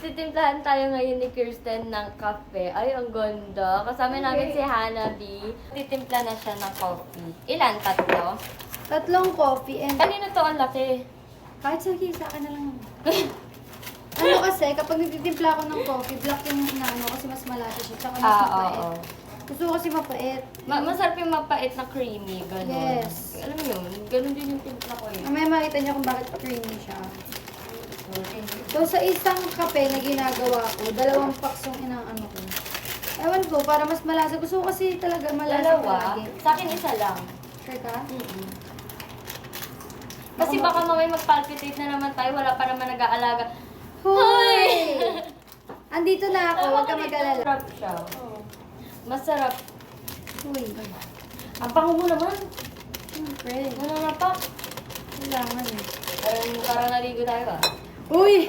Magtitimplahan tayo ngayon ni Kirsten ng kape. Ay, ang ganda. Kasama namin si Hanabi. Titimpla na siya ng coffee. Ilan? Tatlo? Tatlong coffee and... Kanino to ang laki? Kahit sa akin na lang. Ano kasi, kapag nagtitimpla ako ng coffee, black yung inaano kasi mas malasa siya. Tsaka mas mapait. Oo. Gusto ko kasi mapait. Masarap yung mapait na creamy. Ganun. Yes. Alam mo yun, ganun din yung timpla ko eh. Mamaya makita niyo kung bakit creamy siya. So, sa isang kape na ginagawa ko, 2 packs yung inaano ko. Ewan ko, para mas malasa. Gusto ko kasi talaga malasa Dalawa? palagi. Sa akin isa lang. Sure ka? Kasi baka mamay mag-palpitate na naman tayo, wala pa naman nag-aalaga. Hoy! Andito na ako, huwag ka mag-alala. Masarap siya. Masarap. Uy. Ang pango mo naman. Siyempre. Ano na pa? Kailangan eh. Parang naligo tayo ah. Uy!